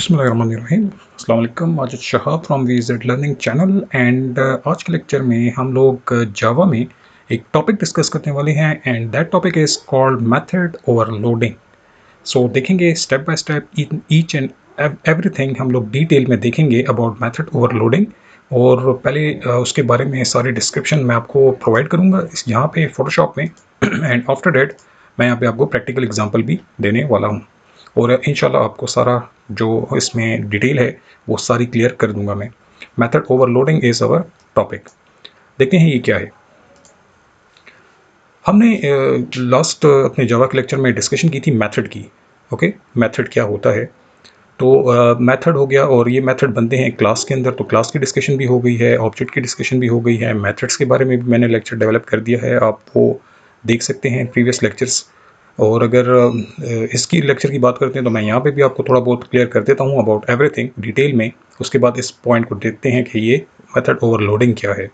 बिस्मिल्लाहिर्रहमानिर्रहीम। अस्सलाम वालेकुम। Majid Shahab from VZ learning channel and आज के लेक्चर में हम लोग जावा में एक टॉपिक डिस्कस करने वाले हैं and that topic is called method overloading. So देखेंगे step by step each and everything हम लोग डिटेल में देखेंगे अबाउट मेथड ओवरलोडिंग। और पहले उसके बारे में सारी डिस्क्रिप्शन मैं आपको प्रोवाइड करूँगा इस यहाँ पे फ़ोटोशॉप में एंड आफ्टर डेट मैं यहाँ पे आपको प्रैक्टिकल एग्जांपल भी देने वाला हूँ और इंशाल्लाह आपको सारा जो इसमें डिटेल है वो सारी क्लियर कर दूंगा मैं। Method overloading is our topic. देखते हैं ये क्या है। हमने लास्ट अपने जावा के लेक्चर में डिस्कशन की थी मेथड की। ओके, मेथड क्या होता है। तो मेथड हो गया और ये मेथड बनते हैं क्लास के अंदर, तो क्लास की डिस्कशन भी हो गई है, ऑब्जेक्ट की डिस्कशन भी हो गई है, मेथड्स के बारे में भी मैंने लेक्चर डेवलप कर दिया है, आप वो देख सकते हैं प्रीवियस लेक्चर्स। और अगर इसकी लेक्चर की बात करते हैं तो मैं यहाँ पे भी आपको थोड़ा बहुत क्लियर कर देता हूँ अबाउट एवरीथिंग डिटेल में। उसके बाद इस पॉइंट को देखते हैं कि ये मेथड ओवरलोडिंग क्या है।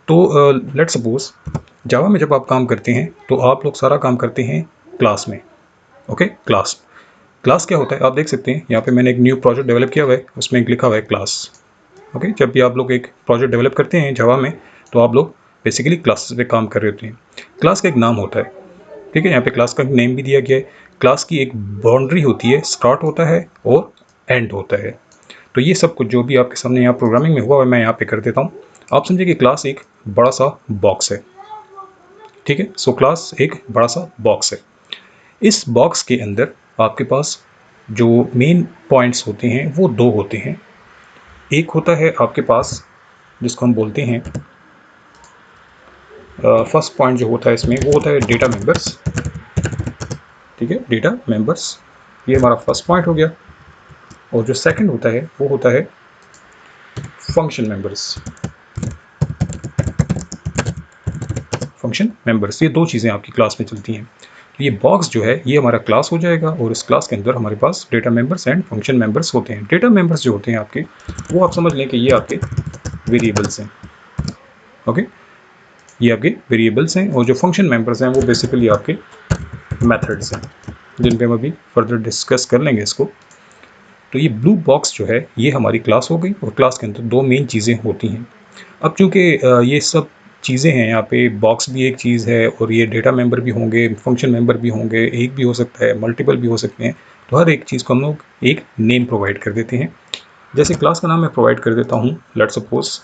तो लेट्स सपोज जावा में जब आप काम करते हैं तो आप लोग सारा काम करते हैं क्लास में। ओके, क्लास क्या होता है आप देख सकते हैं यहाँ पे मैंने एक न्यू प्रोजेक्ट डेवलप किया हुआ है, उसमें एक लिखा हुआ है क्लास। ओके, जब भी आप लोग एक प्रोजेक्ट डेवलप करते हैं जावा में तो आप लोग बेसिकली क्लास पे काम कर रहे होते हैं। क्लास का एक नाम होता है, ठीक है, यहाँ पे क्लास का नेम भी दिया गया है। क्लास की एक बाउंड्री होती है, स्टार्ट होता है और एंड होता है। तो ये सब कुछ जो भी आपके सामने यहाँ प्रोग्रामिंग में हुआ है मैं यहाँ पे कर देता हूँ। आप समझिए कि क्लास एक बड़ा सा बॉक्स है, ठीक है। सो क्लास एक बड़ा सा बॉक्स है। इस बॉक्स के अंदर आपके पास जो मेन पॉइंट्स होते हैं वो दो होते हैं। एक होता है आपके पास जिसको हम बोलते हैं फर्स्ट पॉइंट जो होता है इसमें वो होता है डेटा मेंबर्स, ठीक है, डेटा मेंबर्स, ये हमारा फर्स्ट पॉइंट हो गया। और जो सेकंड होता है वो होता है फंक्शन मेंबर्स। फंक्शन मेंबर्स, ये दो चीज़ें आपकी क्लास में चलती हैं। तो ये बॉक्स जो है ये हमारा क्लास हो जाएगा और इस क्लास के अंदर हमारे पास data members and function members होते हैं। डेटा मेंबर्स जो होते हैं आपके वो आप समझ लें कि ये आपके वेरिएबल्स हैं। ओके, ये आपके वेरिएबल्स हैं और जो फंक्शन मेंबर्स हैं वो बेसिकली आपके मेथड्स हैं जिन पे हम अभी फर्दर डिस्कस कर लेंगे इसको। तो ये ब्लू बॉक्स जो है ये हमारी क्लास हो गई और क्लास के अंदर दो मेन चीज़ें होती हैं। अब चूँकि ये सब चीज़ें हैं, यहाँ पे बॉक्स भी एक चीज़ है और ये डेटा मेंबर भी होंगे, फंक्शन मेंबर भी होंगे, एक भी हो सकता है, मल्टीपल भी हो सकते हैं। तो हर एक चीज़ को हम लोग एक नेम प्रोवाइड कर देते हैं। जैसे क्लास का नाम मैं प्रोवाइड कर देता हूँ, लेट्स सपोज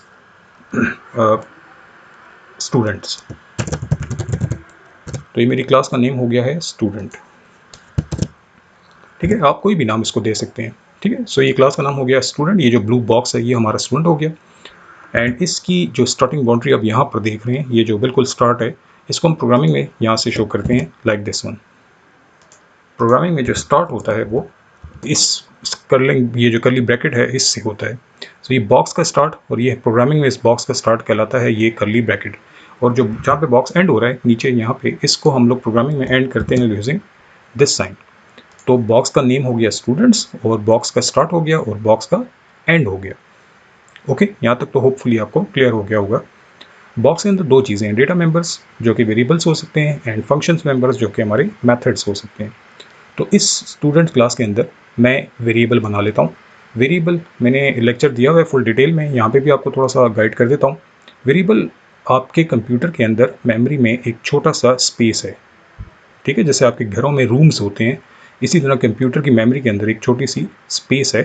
स्टूडेंट्स। तो ये मेरी क्लास का नेम हो गया है स्टूडेंट, ठीक है। आप कोई भी नाम इसको दे सकते हैं, ठीक है। सो ये क्लास का नाम हो गया स्टूडेंट। ये जो ब्लू बॉक्स है ये हमारा स्टूडेंट हो गया एंड इसकी जो स्टार्टिंग बाउंड्री आप यहाँ पर देख रहे हैं, ये जो बिल्कुल स्टार्ट है, इसको हम प्रोग्रामिंग में यहाँ से शो करते हैं लाइक दिस वन। प्रोग्रामिंग में जो स्टार्ट होता है वो इस कर्लिंग, ये जो कर्ली ब्रैकेट है इससे होता है। तो ये बॉक्स का स्टार्ट और ये प्रोग्रामिंग में इस बॉक्स का स्टार्ट कहलाता है ये कर्ली ब्रैकेट। और जो जहाँ पे बॉक्स एंड हो रहा है नीचे यहाँ पे, इसको हम लोग प्रोग्रामिंग में एंड करते हैं यूजिंग दिस साइन। तो बॉक्स का नेम हो गया स्टूडेंट्स और बॉक्स का स्टार्ट हो गया और बॉक्स का एंड हो गया। ओके, यहाँ तक तो होपफुली आपको क्लियर हो गया होगा। बॉक्स के अंदर दो चीज़ें हैं, डेटा मेंबर्स जो कि वेरिएबल्स हो सकते हैं एंड फंक्शंस मेंबर्स जो कि हमारे मेथड्स हो सकते हैं। तो इस स्टूडेंट क्लास के अंदर मैं वेरिएबल बना लेता हूँ। वेरिएबल मैंने लेक्चर दिया हुआ है फुल डिटेल में, यहाँ पे भी आपको थोड़ा सा गाइड कर देता हूँ। वेरिएबल आपके कंप्यूटर के अंदर मेमोरी में एक छोटा सा स्पेस है, ठीक है। जैसे आपके घरों में रूम्स होते हैं, इसी तरह कंप्यूटर की मेमोरी के अंदर एक छोटी सी स्पेस है।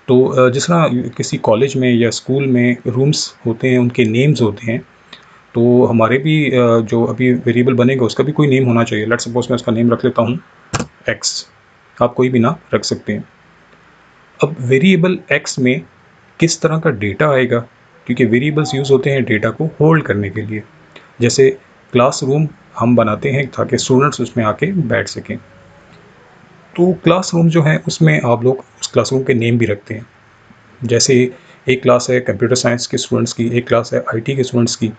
तो जिस तरह किसी कॉलेज में या स्कूल में रूम्स होते हैं उनके नेम्स होते हैं, तो हमारे भी जो अभी वेरिएबल बनेगा उसका भी कोई नेम होना चाहिए। लेट्स सपोज मैं उसका नेम रख लेता हूँ एक्स, आप कोई भी नाम रख सकते हैं। अब वेरिएबल एक्स में किस तरह का डेटा आएगा, क्योंकि वेरिएबल्स यूज़ होते हैं डेटा को होल्ड करने के लिए। जैसे क्लासरूम हम बनाते हैं ताकि स्टूडेंट्स उसमें आके बैठ सकें, तो क्लासरूम जो है उसमें आप लोग उस क्लासरूम के नेम भी रखते हैं। जैसे एक क्लास है कंप्यूटर साइंस के स्टूडेंट्स की, एक क्लास है आईटी के स्टूडेंट्स की।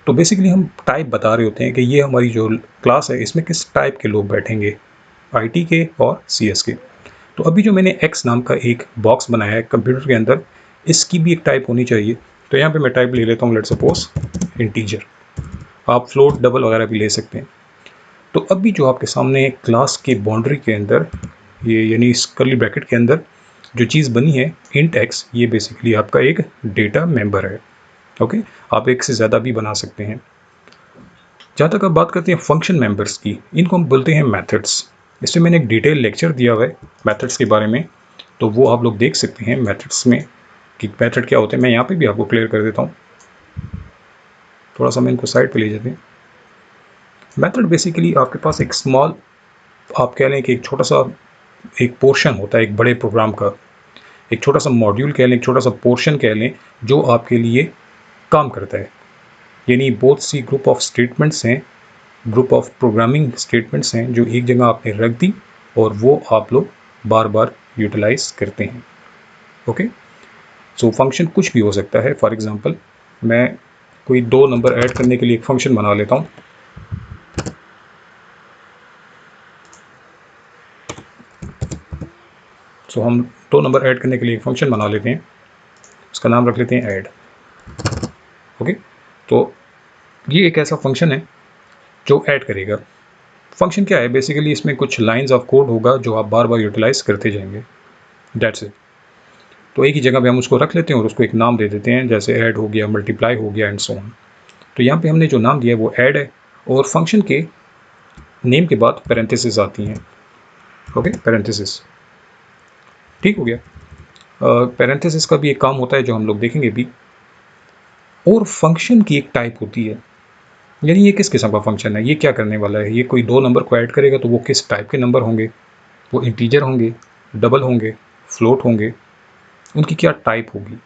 तो बेसिकली हम टाइप बता रहे होते हैं कि ये हमारी जो क्लास है इसमें किस टाइप के लोग बैठेंगे, आईटी के और सीएस के। तो अभी जो मैंने एक्स नाम का एक बॉक्स बनाया है कंप्यूटर के अंदर, इसकी भी एक टाइप होनी चाहिए। तो यहाँ पे मैं टाइप ले लेता हूँ, लेट्स सपोज इंटीजर। आप फ्लोट, डबल वगैरह भी ले सकते हैं। तो अभी जो आपके सामने क्लास के बाउंड्री के अंदर, ये यानी इस कर्ली ब्रैकेट के अंदर जो चीज़ बनी है इंट एक्स, ये बेसिकली आपका एक डेटा मेंबर है। ओके, आप एक से ज़्यादा भी बना सकते हैं। जहाँ तक आप बात करते हैं फंक्शन मेंबर्स की, इनको हम बोलते हैं मेथड्स। इसमें मैंने एक डिटेल लेक्चर दिया हुआ है मेथड्स के बारे में, तो वो आप लोग देख सकते हैं मेथड्स में कि मेथड क्या होते हैं। मैं यहाँ पे भी आपको क्लियर कर देता हूँ, थोड़ा सा मैं इनको साइड पे ले जाते हैं। मेथड बेसिकली आपके पास एक स्मॉल, आप कह लें कि एक छोटा सा एक पोर्शन होता है एक बड़े प्रोग्राम का, एक छोटा सा मॉड्यूल कह लें, एक छोटा सा पोर्शन कह लें, जो आपके लिए काम करता है। यानी बहुत सी ग्रुप ऑफ स्टेटमेंट्स हैं, ग्रुप ऑफ प्रोग्रामिंग स्टेटमेंट्स हैं जो एक जगह आपने रख दी और वो आप लोग बार बार यूटिलाइज करते हैं। ओके, सो फंक्शन कुछ भी हो सकता है। फॉर एग्जांपल मैं कोई 2 नंबर ऐड करने के लिए एक फंक्शन बना लेता हूँ। सो हम 2 नंबर ऐड करने के लिए एक फंक्शन बना लेते हैं, उसका नाम रख लेते हैं ऐड। ओके, तो ये एक ऐसा फंक्शन है जो ऐड करेगा। फंक्शन क्या है बेसिकली, इसमें कुछ लाइंस ऑफ कोड होगा जो आप बार बार यूटिलाइज करते जाएंगे, दैट्स इट। तो एक ही जगह पे हम उसको रख लेते हैं और उसको एक नाम दे देते हैं, जैसे ऐड हो गया, मल्टीप्लाई हो गया एंड सो ऑन। तो यहाँ पे हमने जो नाम दिया है वो ऐड है, और फंक्शन के नेम के बाद पैरेंथेसिस आती हैं। ओके, पैरेंथेसिस, ठीक हो गया। पैरेंथेसिस का भी एक काम होता है जो हम लोग देखेंगे भी। और फंक्शन की एक टाइप होती है, यानी ये किस किस्म का फंक्शन है, ये क्या करने वाला है। ये कोई 2 नंबर को ऐड करेगा तो वो किस टाइप के नंबर होंगे, वो इंटीजर होंगे, डबल होंगे, फ्लोट होंगे, उनकी क्या टाइप होगी।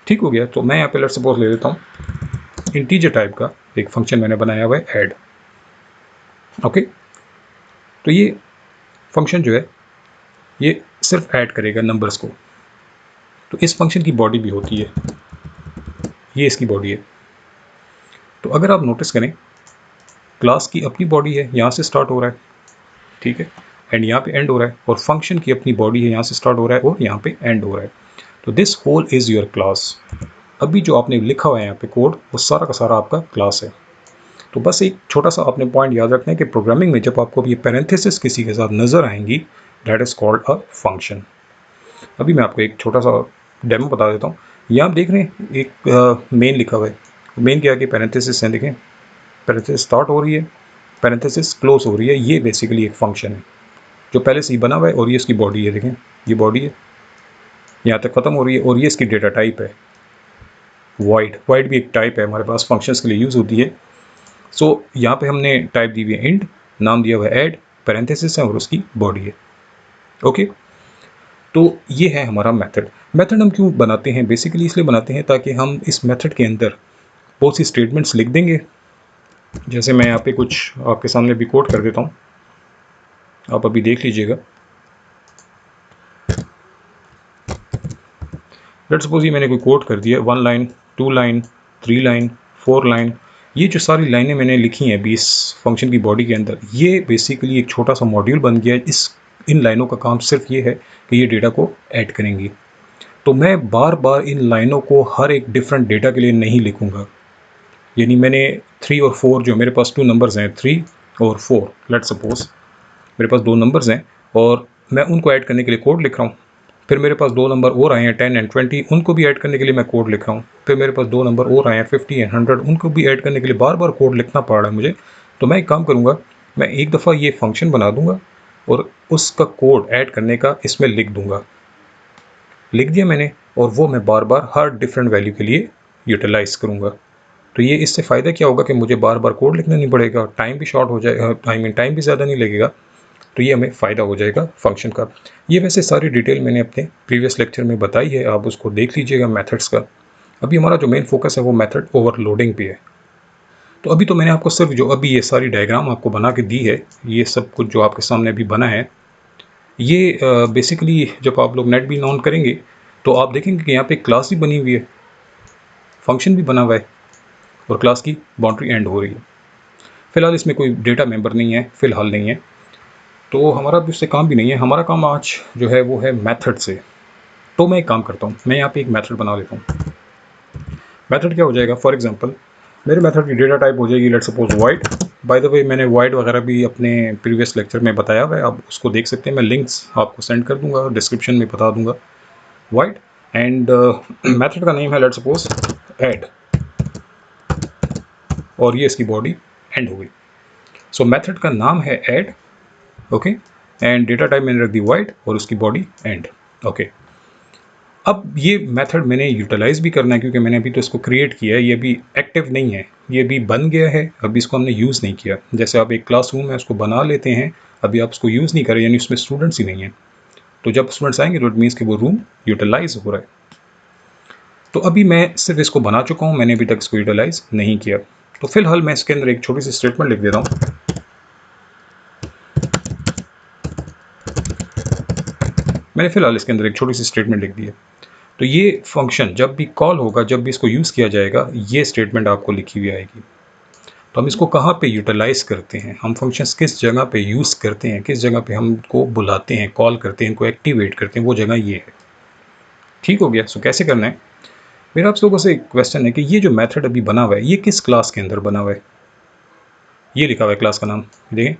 ठीक हो गया। तो मैं यहाँ पे लेट्स सपोज ले लेता हूँ इंटीजर टाइप का एक फंक्शन मैंने बनाया हुआ है ऐड। ओके, तो ये फंक्शन जो है ये सिर्फ ऐड करेगा नंबर्स को। तो इस फंक्शन की बॉडी भी होती है, ये इसकी बॉडी है। तो अगर आप नोटिस करें, क्लास की अपनी बॉडी है, यहाँ से स्टार्ट हो रहा है, ठीक है, एंड यहाँ पे एंड हो रहा है, और फंक्शन की अपनी बॉडी है, यहाँ से स्टार्ट हो रहा है और यहाँ पे एंड हो रहा है। तो this whole is your class. अभी जो आपने लिखा हुआ है यहाँ पे कोड, वो सारा का सारा आपका क्लास है। तो बस एक छोटा सा आपने पॉइंट याद रखना है कि प्रोग्रामिंग में जब आपको ये पैरेंथेसिस किसी के साथ नज़र आएंगी, that is called a function. अभी मैं आपको एक छोटा सा डेमो बता देता हूँ। यहाँ आप देख रहे हैं एक मेन लिखा हुआ है, मेन के आगे पैरेंथेसिस है, देखें पैरेंथेसिस स्टार्ट हो रही है, पैरेंथेसिस क्लोज हो रही है। ये बेसिकली एक फंक्शन है जो पहले से ही बना हुआ है, और ये इसकी बॉडी है, देखें ये बॉडी है, यहाँ तक ख़त्म हो रही है, और ये इसकी डेटा टाइप है वॉइड। वॉइड भी एक टाइप है, हमारे पास फंक्शंस के लिए यूज़ होती है। सो यहाँ पे हमने टाइप दी हुई है इंट, नाम दिया हुआ है ऐड, पैरेंथेसिस है और उसकी बॉडी है। ओके, तो ये है हमारा मेथड। मेथड हम क्यों बनाते हैं, बेसिकली इसलिए बनाते हैं ताकि हम इस मेथड के अंदर बहुत सी स्टेटमेंट्स लिख देंगे। जैसे मैं यहाँ पे कुछ आपके सामने भी कोड कर देता हूँ, आप अभी देख लीजिएगा। लेट्स सपोज ये मैंने कोई कोड कर दिया, 1 लाइन, 2 लाइन, 3 लाइन, 4 लाइन। ये जो सारी लाइनें मैंने लिखी हैं 20 फंक्शन की बॉडी के अंदर, ये बेसिकली एक छोटा सा मॉड्यूल बन गया है। इन लाइनों का काम सिर्फ ये है कि ये डेटा को ऐड करेंगी। तो मैं बार बार इन लाइनों को हर एक डिफरेंट डेटा के लिए नहीं लिखूंगा। यानी मैंने 3 और 4, जो मेरे पास 2 नंबर्स हैं 3 और 4, लेट्स सपोज मेरे पास 2 नंबर्स हैं और मैं उनको ऐड करने के लिए कोड लिख रहा हूँ। फिर मेरे पास 2 नंबर और आए हैं 10 एंड 20, उनको भी ऐड करने के लिए मैं कोड लिख रहा हूँ। फिर मेरे पास 2 नंबर और आए हैं 50 एंड 100, उनको भी ऐड करने के लिए बार बार कोड लिखना पड़ रहा है मुझे। तो मैं एक काम करूँगा, मैं एक दफ़ा ये फंक्शन बना दूँगा और उसका कोड ऐड करने का इसमें लिख दूँगा। लिख दिया मैंने, और वो मैं बार बार हर डिफरेंट वैल्यू के लिए यूटिलाइज़ करूँगा। तो ये इससे फ़ायदा क्या होगा कि मुझे बार बार कोड लिखना नहीं पड़ेगा, टाइम भी शॉर्ट हो जाएगा, टाइम भी ज़्यादा नहीं लगेगा। तो ये हमें फ़ायदा हो जाएगा फंक्शन का। ये वैसे सारी डिटेल मैंने अपने प्रीवियस लेक्चर में बताई है, आप उसको देख लीजिएगा मेथड्स का। अभी हमारा जो मेन फोकस है वो मेथड ओवरलोडिंग पे है। तो अभी तो मैंने आपको सिर्फ जो अभी ये सारी डायग्राम आपको बना के दी है, ये सब कुछ जो आपके सामने अभी बना है, ये बेसिकली जब आप लोग नेट भी ऑन करेंगे तो आप देखेंगे कि यहाँ पे क्लास भी बनी हुई है, फंक्शन भी बना हुआ है, और क्लास की बाउंड्री एंड हो रही है। फ़िलहाल इसमें कोई डेटा मेंबर नहीं है, फ़िलहाल नहीं है, तो हमारा भी उससे काम भी नहीं है। हमारा काम आज जो है वो है मेथड से। तो मैं एक काम करता हूँ, मैं यहाँ पे एक मेथड बना लेता हूँ। मेथड क्या हो जाएगा, फॉर एग्जांपल मेरे मेथड की डेटा टाइप हो जाएगी let's suppose void by the way मैंने वाइड वगैरह भी अपने प्रीवियस लेक्चर में बताया हुआ है, आप उसको देख सकते हैं, मैं लिंक्स आपको सेंड कर दूंगा, डिस्क्रिप्शन में बता दूंगा। वाइड एंड मेथड का नेम है लेट्स सपोज ऐड, और ये इसकी बॉडी एंड हो गई। सो मेथड का नाम है add, okay, and data type मैंने रख दी वाइड और उसकी बॉडी एंड, ओके। अब ये मेथड मैंने यूटिलाइज भी करना है क्योंकि मैंने अभी तो इसको क्रिएट किया है, ये भी एक्टिव नहीं है, ये भी बन गया है, अभी इसको हमने यूज़ नहीं किया। जैसे आप एक क्लासरूम है उसको बना लेते हैं, अभी आप उसको यूज़ नहीं करें, यानी उसमें स्टूडेंट्स ही नहीं है, तो जब स्टूडेंट्स आएंगे तो इट मीन्स कि वो रूम यूटिलाइज हो रहा है। तो अभी मैं सिर्फ इसको बना चुका हूँ, मैंने अभी तक इसको यूटिलाइज नहीं किया। तो फिलहाल मैं इसके अंदर एक छोटी सी स्टेटमेंट लिख देता हूँ। मैंने फिलहाल इसके अंदर एक छोटी सी स्टेटमेंट लिख दी है। तो ये फंक्शन जब भी कॉल होगा, जब भी इसको यूज़ किया जाएगा, ये स्टेटमेंट आपको लिखी हुई आएगी। तो हम इसको कहाँ पे यूटिलाइज़ करते हैं, हम फंक्शंस किस जगह पे यूज़ करते हैं, किस जगह पे हम इनको बुलाते हैं, कॉल करते हैं, इनको एक्टिवेट करते हैं, वो जगह ये है। ठीक हो गया। सो कैसे करना है, मेरा आप लोगों से एक क्वेश्चन है कि ये जो मेथड अभी बना हुआ है ये किस क्लास के अंदर बना हुआ है। ये लिखा हुआ है क्लास का नाम, देखें,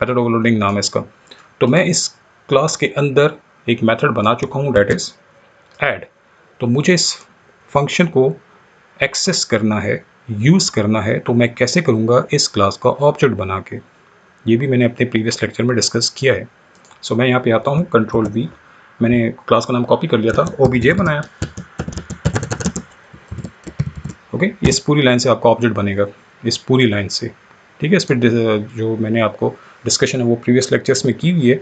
मेथड ओवरलोडिंग नाम है इसका। तो मैं इस क्लास के अंदर एक मेथड बना चुका हूँ, डेट इज़ ऐड। तो मुझे इस फंक्शन को एक्सेस करना है, यूज़ करना है, तो मैं कैसे करूँगा, इस क्लास का ऑब्जेक्ट बना के। ये भी मैंने अपने प्रीवियस लेक्चर में डिस्कस किया है। सो मैं यहाँ पे आता हूँ, कंट्रोल V, मैंने क्लास का नाम कॉपी कर लिया था, OBJ बनाया, ओके। इस पूरी लाइन से आपका ऑब्जेक्ट बनेगा, इस पूरी लाइन से, ठीक है। इस पर जो मैंने आपको डिस्कशन है वो प्रीवियस लेक्चर्स में की हुई है,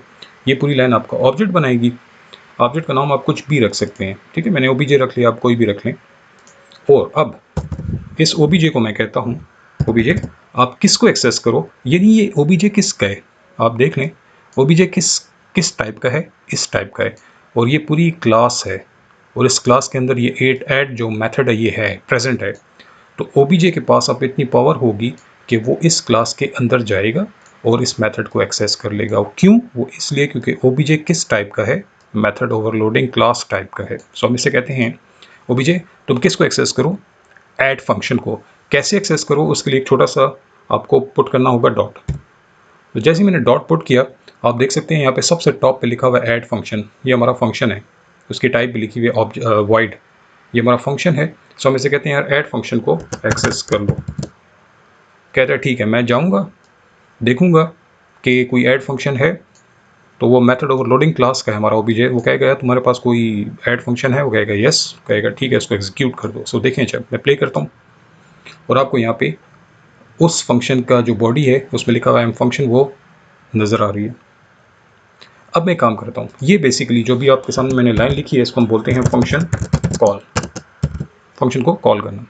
ये पूरी लाइन आपका ऑब्जेक्ट बनाएगी। ऑब्जेक्ट का नाम आप कुछ भी रख सकते हैं, ठीक है, मैंने OBJ रख लिया, आप कोई भी रख लें। और अब इस OBJ को मैं कहता हूँ, OBJ आप किसको एक्सेस करो, यानी ये OBJ किसका है, आप देख लें, OBJ किस टाइप का है, इस टाइप का है, और ये पूरी क्लास है, और इस क्लास के अंदर ये ऐड जो मेथड है ये है, प्रेजेंट है। तो OBJ के पास अब इतनी पावर होगी कि वो इस क्लास के अंदर जाएगा और इस मेथड को एक्सेस कर लेगा। और क्यों, वो इसलिए क्योंकि OBJ किस टाइप का है, मेथड ओवरलोडिंग क्लास टाइप का है। सो हम इसे कहते हैं OBJ तुम किसको एक्सेस करो, ऐड फंक्शन को। कैसे एक्सेस करो, उसके लिए एक छोटा सा आपको पुट करना होगा डॉट। तो जैसे मैंने डॉट पुट किया, आप देख सकते हैं यहाँ पे सबसे टॉप पे लिखा हुआ है ऐड फंक्शन, ये हमारा फंक्शन है, उसकी टाइप भी लिखी हुई है वाइड, ये हमारा फंक्शन है। सो हम इसे कहते हैं यार ऐड फंक्शन को एक्सेस कर लो। कहता है ठीक है, मैं जाऊँगा देखूँगा कि कोई ऐड फंक्शन है, तो वो मेथड ओवरलोडिंग क्लास का है हमारा OBJ, वो कहेगा यार तुम्हारे पास कोई ऐड फंक्शन है, वो कहेगा यस, कहेगा ठीक है इसको एग्जीक्यूट कर दो। सो देखें, जब मैं प्ले करता हूँ और आपको यहाँ पे उस फंक्शन का जो बॉडी है उसमें लिखा हुआ है फंक्शन, वो नज़र आ रही है। अब मैं काम करता हूँ, ये बेसिकली जो भी आपके सामने मैंने लाइन लिखी है इसको हम बोलते हैं फंक्शन कॉल, फंक्शन को कॉल करना।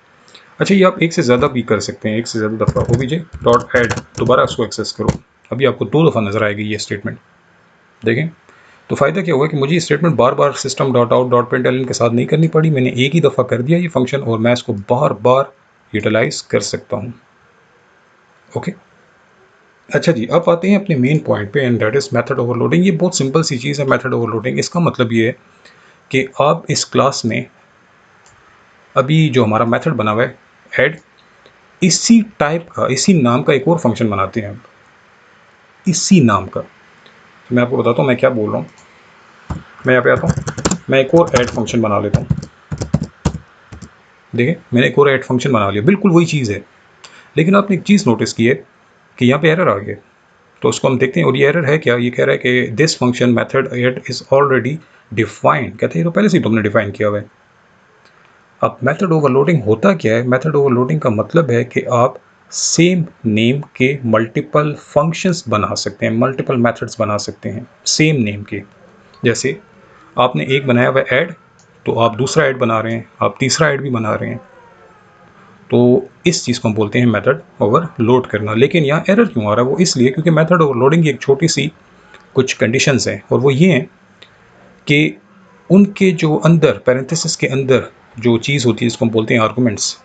अच्छा, ये आप एक से ज़्यादा भी कर सकते हैं, एक से ज़्यादा दफ़ा OBJ डॉट ऐड, दोबारा उसको एक्सेस करो। अभी आपको 2 दफ़ा नज़र आएगी ये स्टेटमेंट, देखें। तो फ़ायदा क्या हुआ कि मुझे ये स्टेटमेंट बार बार system dot out dot println के साथ नहीं करनी पड़ी, मैंने एक ही दफ़ा कर दिया ये फंक्शन, और मैं इसको बार बार यूटिलाइज कर सकता हूँ, ओके। अच्छा जी, अब आते हैं अपने मेन पॉइंट पे, and that is method overloading. ये बहुत सिंपल सी चीज़ है मेथड ओवरलोडिंग। इसका मतलब ये है कि आप इस क्लास में अभी जो हमारा मेथड बना हुआ है ऐड, इसी टाइप का, इसी नाम का एक और फंक्शन बनाते हैं, इसी नाम का। तो मैं आपको बताता हूँ मैं क्या बोल रहा हूँ। मैं यहाँ पे आता हूँ, मैं एक और ऐड फंक्शन बना लेता हूँ, देखिए मैंने एक और ऐड फंक्शन बना लिया, बिल्कुल वही चीज़ है। लेकिन आपने एक चीज़ नोटिस की है कि यहाँ पे एरर आ गया, तो उसको हम देखते हैं। और ये एरर है क्या, ये कह रहा है कि this function method add is already defined, कहते हैं ये तो पहले से ही तुमने डिफाइन किया हुआ है। अब मेथड ओवरलोडिंग होता क्या है, मेथड ओवरलोडिंग का मतलब है कि आप सेम नेम के मल्टीपल फंक्शंस बना सकते हैं, मल्टीपल मेथड्स बना सकते हैं सेम नेम के। जैसे आपने एक बनाया हुआ ऐड, तो आप दूसरा ऐड बना रहे हैं, आप तीसरा ऐड भी बना रहे हैं, तो इस चीज़ को हम बोलते हैं मेथड ओवरलोड करना। लेकिन यहाँ एरर क्यों आ रहा है, वो इसलिए क्योंकि मेथड ओवरलोडिंग की एक छोटी सी कुछ कंडीशंस हैं, और वो ये हैं कि उनके जो अंदर पैरेंथेसिस के अंदर जो चीज़ होती है जिसको हम बोलते हैं आर्गूमेंट्स,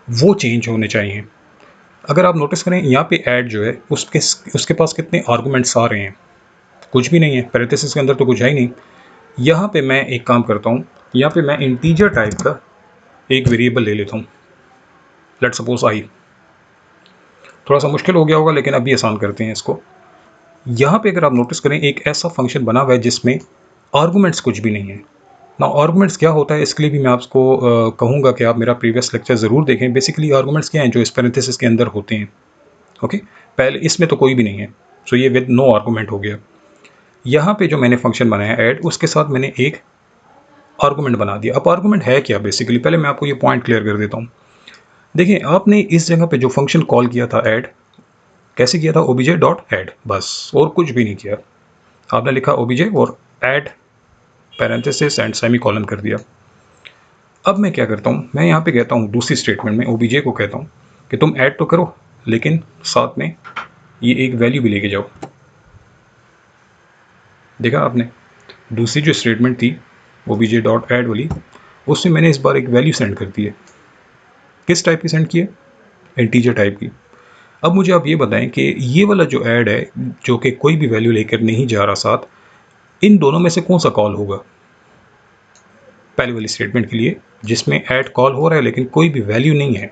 वो चेंज होने चाहिए। अगर आप नोटिस करें यहाँ पे ऐड जो है उसके पास कितने आर्गूमेंट्स आ रहे हैं, कुछ भी नहीं है, पैरेंथेसिस के अंदर तो कुछ है ही नहीं। यहाँ पे मैं एक काम करता हूँ, यहाँ पे मैं इंटीजर टाइप का एक वेरिएबल ले लेता हूँ, लेट्स सपोज आई, थोड़ा सा मुश्किल हो गया होगा, लेकिन अभी आसान करते हैं इसको। यहाँ पे अगर आप नोटिस करें, एक ऐसा फंक्शन बना हुआ है जिसमें आर्गूमेंट्स कुछ भी नहीं है ना। आर्गूमेंट्स क्या होता है, इसके लिए भी मैं आपको कहूँगा कि आप मेरा प्रीवियस लेक्चर ज़रूर देखें। बेसिकली आर्गूमेंट्स क्या हैं जो इस पैरेंथेसिस के अंदर होते हैं। ओके, पहले इसमें तो कोई भी नहीं है, सो ये विद नो आर्गूमेंट हो गया। यहाँ पे जो मैंने फंक्शन बनाया ऐड, उसके साथ मैंने एक आर्गूमेंट बना दिया। अब आर्गूमेंट है क्या बेसिकली, पहले मैं आपको ये पॉइंट क्लियर कर देता हूँ। देखिए, आपने इस जगह पे जो फंक्शन कॉल किया था ऐड, कैसे किया था, ओबीजे डॉट ऐड, बस, और कुछ भी नहीं किया। आपने लिखा ओबीजे और ऐड पैरेंथेसिस एंड सेमीकोलन कर दिया। अब मैं क्या करता हूँ, मैं यहाँ पे कहता हूँ दूसरी स्टेटमेंट में ओबीजे को कहता हूँ कि तुम ऐड तो करो, लेकिन साथ में ये एक वैल्यू भी लेके जाओ। देखा आपने, दूसरी जो स्टेटमेंट थी ओबीजे डॉट ऐड वाली, उसमें मैंने इस बार एक वैल्यू सेंड कर दी है। किस टाइप की सेंड की है, इंटीजर टाइप की। अब मुझे आप ये बताएं कि ये वाला जो ऐड है, जो कि कोई भी वैल्यू लेकर नहीं जा रहा साथ, इन दोनों में से कौन सा कॉल होगा। पहले वाली स्टेटमेंट के लिए जिसमें ऐड कॉल हो रहा है लेकिन कोई भी वैल्यू नहीं है,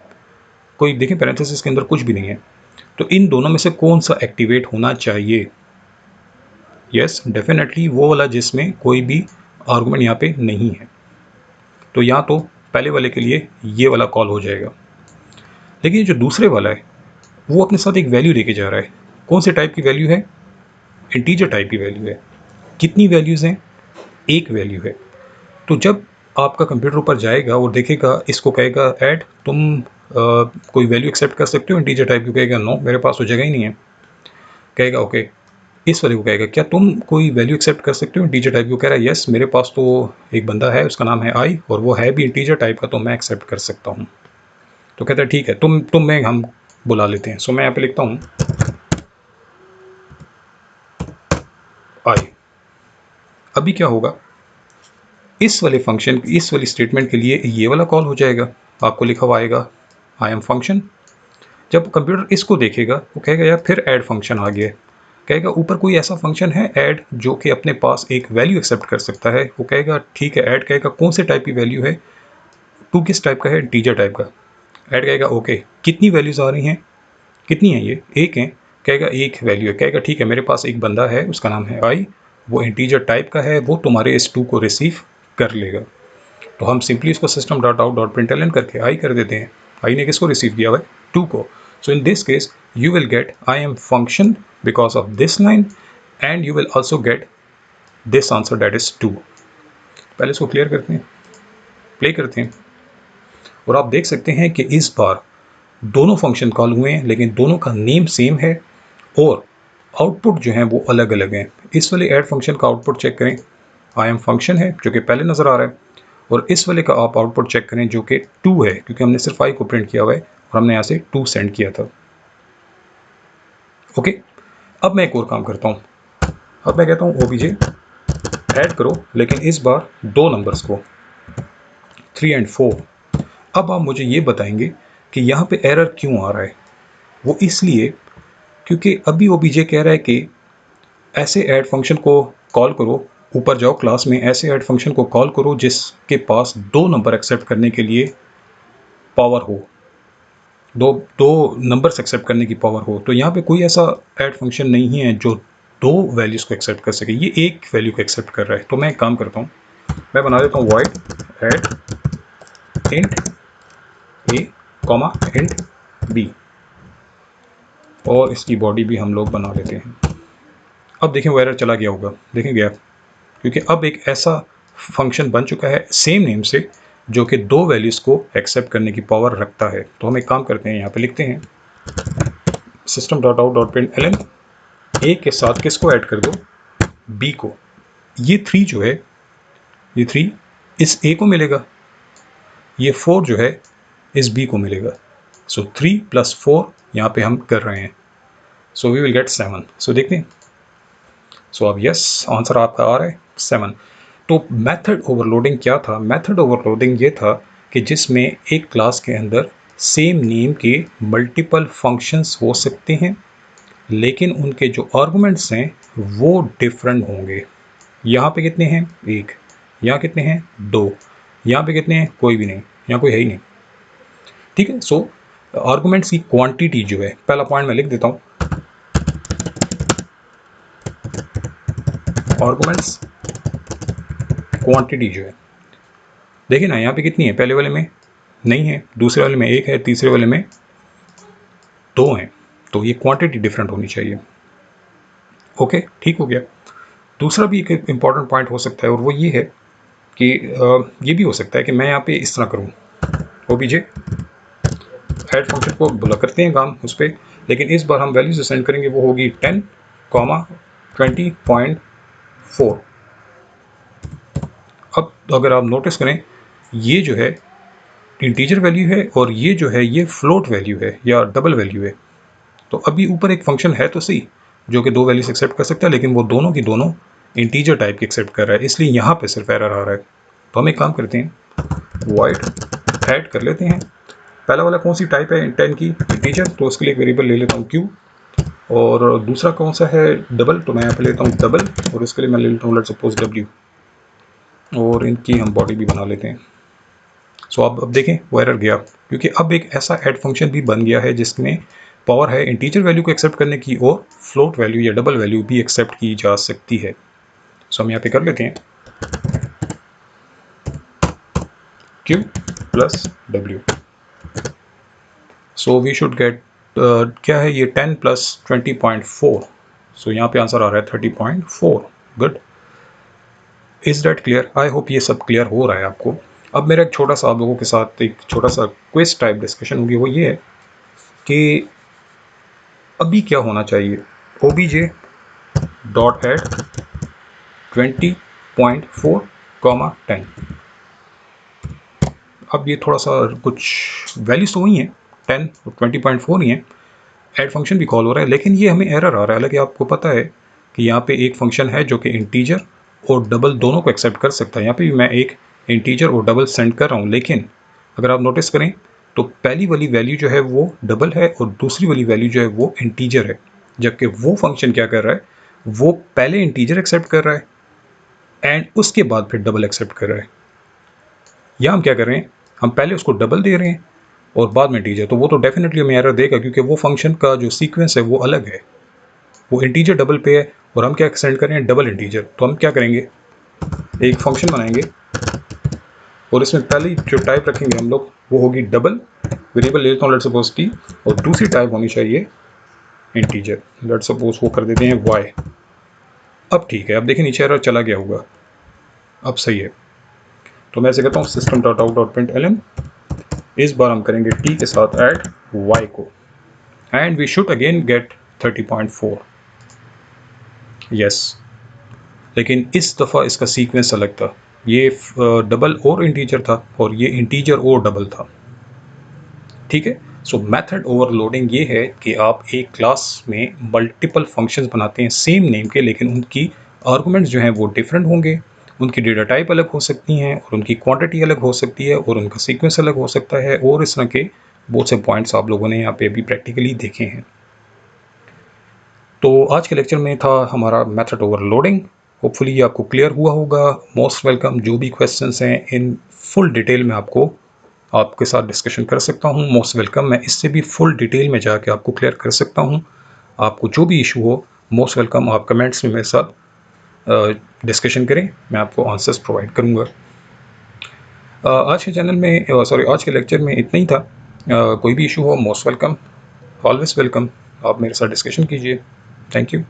कोई देखें पैरेंथेसिस के अंदर कुछ भी नहीं है, तो इन दोनों में से कौन सा एक्टिवेट होना चाहिए। यस, डेफिनेटली वो वाला जिसमें कोई भी आर्गुमेंट यहाँ पे नहीं है। तो यहाँ तो पहले वाले के लिए ये वाला कॉल हो जाएगा। लेकिन जो दूसरे वाला है वो अपने साथ एक वैल्यू लेके जा रहा है। कौन से टाइप की वैल्यू है, इंटीजर टाइप की वैल्यू है। कितनी वैल्यूज़ हैं, एक वैल्यू है। तो जब आपका कंप्यूटर ऊपर जाएगा और देखेगा, इसको कहेगा ऐड तुम कोई वैल्यू एक्सेप्ट कर सकते हो इंटीजर टाइप की, कहेगा नो, मेरे पास तो जगह ही नहीं है। कहेगा ओके, इस वाले को कहेगा क्या तुम कोई वैल्यू एक्सेप्ट कर सकते हो इंटीजर टाइप की, कह रहा है यस, मेरे पास तो एक बंदा है, उसका नाम है आई, और वो है भी इंटीजर टाइप का, तो मैं एक्सेप्ट कर सकता हूँ। तो कहता है ठीक है, तुम मैं हम बुला लेते हैं। सो मैं यहाँ पे लिखता हूँ आई। अभी क्या होगा, इस वाले फंक्शन, इस वाली स्टेटमेंट के लिए ये वाला कॉल हो जाएगा, आपको लिखा हुआ आएगा आई एम फंक्शन। जब कंप्यूटर इसको देखेगा वो कहेगा यार फिर ऐड फंक्शन आ गया है। कहेगा ऊपर कोई ऐसा फंक्शन है ऐड जो कि अपने पास एक वैल्यू एक्सेप्ट कर सकता है। वो कहेगा ठीक है ऐड, कहेगा कौन से टाइप की वैल्यू है, टू किस टाइप का है, इंटीजर टाइप का। ऐड कहेगा ओके, कितनी वैल्यूज आ रही हैं, कितनी है ये, एक है। कहेगा एक वैल्यू है। कहेगा ठीक है, मेरे पास एक बंदा है, उसका नाम है आई, वो इंटीजर टाइप का है, वो तुम्हारे इस टू को रिसीव कर लेगा। तो हम सिंपली इसको system dot out dot println करके आई कर देते हैं। आई ने किसको रिसीव किया हुआ है, टू को। So in this case you will get I am function because of this line and you will also get this answer that is 2। पहले इसको क्लियर करते हैं, प्ले करते हैं, और आप देख सकते हैं कि इस बार दोनों फंक्शन कॉल हुए हैं लेकिन दोनों का नेम सेम है और आउटपुट जो है वो अलग अलग हैं। इस वाले ऐड फंक्शन का आउटपुट चेक करें, आई एम फंक्शन है जो कि पहले नज़र आ रहा है, और इस वाले का आप आउटपुट चेक करें जो कि 2 है, क्योंकि हमने सिर्फ आई को प्रिंट किया हुआ है और हमने यहाँ से 2 सेंड किया था। ओके, अब मैं एक और काम करता हूँ। अब मैं कहता हूँ ओबीजे ऐड करो, लेकिन इस बार दो नंबर्स को, 3 एंड 4। अब आप मुझे ये बताएंगे कि यहाँ पे एरर क्यों आ रहा है। वो इसलिए क्योंकि अभी ओबीजे कह रहा है कि ऐसे ऐड फंक्शन को कॉल करो, ऊपर जाओ क्लास में, ऐसे ऐड फंक्शन को कॉल करो जिसके पास दो नंबर एक्सेप्ट करने के लिए पावर हो, दो नंबर्स एक्सेप्ट करने की पावर हो। तो यहाँ पे कोई ऐसा ऐड फंक्शन नहीं है जो दो वैल्यूज़ को एक्सेप्ट कर सके, ये एक वैल्यू को एक्सेप्ट कर रहा है। तो मैं एक काम करता हूँ, मैं बना देता हूँ वॉइड ऐड इंट ए कॉमा इंट बी, और इसकी बॉडी भी हम लोग बना लेते हैं। अब देखें वो एरर चला गया होगा, देखेंगे आप, क्योंकि अब एक ऐसा फंक्शन बन चुका है सेम नेम से जो कि दो वैल्यूज़ को एक्सेप्ट करने की पावर रखता है। तो हम एक काम करते हैं, यहाँ पे लिखते हैं system dot out dot print L N, A के साथ किसको ऐड कर दो, बी को। ये 3 जो है, ये 3 इस ए को मिलेगा, ये 4 जो है इस बी को मिलेगा। सो 3 + 4 यहाँ पे हम कर रहे हैं, सो वी विल गेट 7। सो देखते हैं, सो अब यस आंसर आपका आ रहा है 7। तो मेथड ओवरलोडिंग क्या था, मेथड ओवरलोडिंग ये था कि जिसमें एक क्लास के अंदर सेम नेम के मल्टीपल फंक्शंस हो सकते हैं लेकिन उनके जो आर्गुमेंट्स हैं वो डिफरेंट होंगे। यहाँ पे कितने हैं, एक, यहाँ कितने हैं, 2, यहाँ पे कितने हैं, कोई भी नहीं, यहाँ कोई है ही नहीं। ठीक है। सो आर्गुमेंट्स की क्वांटिटी जो है, पहला पॉइंट मैं लिख देता हूँ, आर्गुमेंट्स क्वांटिटी जो है, देखिए ना यहाँ पे कितनी है, पहले वाले में नहीं है, दूसरे वाले में 1 है, तीसरे वाले में 2 हैं, तो ये क्वांटिटी डिफरेंट होनी चाहिए। ओके, ठीक हो गया। दूसरा भी एक इम्पॉर्टेंट पॉइंट हो सकता है और वो ये है कि ये भी हो सकता है कि मैं यहाँ पे इस तरह करूँ, ओबीजे ऐड फंक्शन को बुला करते हैं काम उस पर, लेकिन इस बार हम वैल्यूज सेंड करेंगे, वो होगी 10, 20.4। अब अगर आप नोटिस करें, ये जो है इंटीजर वैल्यू है और ये जो है ये फ्लोट वैल्यू है या डबल वैल्यू है। तो अभी ऊपर एक फंक्शन है तो सही जो कि 2 वैल्यूज एक्सेप्ट कर सकता है, लेकिन वो दोनों की दोनों इंटीजर टाइप की एक्सेप्ट कर रहा है, इसलिए यहाँ पे सिर्फ एरर आ रहा है। तो हम एक काम करते हैं, वॉइड ऐड कर लेते हैं। पहला वाला कौन सी टाइप है 10 की, इंटीजर, तो उसके लिए एक वेरिएबल ले लेता हूँ क्यू। और दूसरा कौन सा है डबल, तो मैं यहाँ पे लेता हूँ डबल, और इसके लिए मैं ले लेता हूँ लेट्स सपोज डब्ल्यू, और इनकी हम बॉडी भी बना लेते हैं। सो अब देखें वो एरर गया, क्योंकि अब एक ऐसा ऐड फंक्शन भी बन गया है जिसमें पावर है इंटीजर वैल्यू को एक्सेप्ट करने की और फ्लोट वैल्यू या डबल वैल्यू भी एक्सेप्ट की जा सकती है। सो हम यहाँ पे कर लेते हैं q plus W. So we should get क्या है ये 10 प्लस 20.4। सो यहाँ पे आंसर आ रहा है 30.4। Good, is that clear? I hope ये सब क्लियर हो रहा है आपको। अब मेरा एक छोटा सा आप लोगों के साथ एक छोटा सा क्विज टाइप डिस्कशन होगी, वो ये है कि अभी क्या होना चाहिए, obj डॉट एड 20.4, 10। अब ये थोड़ा सा कुछ वैल्यूज तो वही हैं, 10 और 20.4 ही हैं, ऐड फंक्शन भी कॉल हो रहा है, लेकिन ये हमें एरर आ रहा है। हालांकि आपको पता है कि यहाँ पे एक फंक्शन है जो कि इंटीजर और डबल दोनों को एक्सेप्ट कर सकता है। यहाँ पे भी मैं एक इंटीजर और डबल सेंड कर रहा हूँ, लेकिन अगर आप नोटिस करें तो पहली वाली वैल्यू जो है वो डबल है और दूसरी वाली वैल्यू जो है वो इंटीजर है, जबकि वो फंक्शन क्या कर रहा है, वो पहले इंटीजर एक्सेप्ट कर रहा है एंड उसके बाद फिर डबल एक्सेप्ट कर रहा है। या हम क्या कर रहे हैं, हम पहले उसको डबल दे रहे हैं और बाद में इंटीजर, तो वो तो डेफिनेटली हमें एरर देगा, क्योंकि वो फंक्शन का जो सीक्वेंस है वो अलग है, वो इंटीजर डबल पे है और हम क्या सेंड कर रहे हैं, डबल इंटीजर। तो हम क्या करेंगे, एक फंक्शन बनाएंगे और इसमें पहली जो टाइप रखेंगे हम लोग वो होगी डबल, वेरिएबल ले लेता हूँ लेट्स सपोज टी, और दूसरी टाइप होनी चाहिए इंटीजर, लेट्स सपोज वो कर देते हैं वाई। अब ठीक है, अब देखिए नीचे एरर चला गया होगा, अब सही है। तो मैं ऐसे कहता हूँ system dot out dot print L N, इस बार हम करेंगे टी के साथ ऐड वाई को, and we should again get 30.4। Yes, लेकिन इस दफ़ा इसका सीक्वेंस अलग था, ये डबल और इंटीजर था और ये इंटीजर और डबल था। ठीक है, सो मेथड ओवरलोडिंग ये है कि आप एक क्लास में मल्टीपल फंक्शंस बनाते हैं सेम नेम के, लेकिन उनकी आर्गुमेंट्स जो हैं वो डिफरेंट होंगे, उनकी डेटा टाइप अलग हो सकती हैं और उनकी क्वांटिटी अलग हो सकती है और उनका सीक्वेंस अलग हो सकता है, और इस तरह के बहुत से पॉइंट्स आप लोगों ने यहाँ पे अभी प्रैक्टिकली देखे हैं। तो आज के लेक्चर में था हमारा मेथड ओवरलोडिंग। होपफुली ये आपको क्लियर हुआ होगा। मोस्ट वेलकम, जो भी क्वेश्चंस हैं इन फुल डिटेल में आपके साथ डिस्कशन कर सकता हूँ। मोस्ट वेलकम, मैं इससे भी फुल डिटेल में जाके आपको क्लियर कर सकता हूँ। आपको जो भी इशू हो, मोस्ट वेलकम, आप कमेंट्स में मेरे साथ डिस्कशन करें, मैं आपको आंसर्स प्रोवाइड करूँगा। आज के चैनल में आज के लेक्चर में इतना ही था। कोई भी इशू हो, मोस्ट वेलकम, ऑलवेज वेलकम, आप मेरे साथ डिस्कशन कीजिए। Thank you.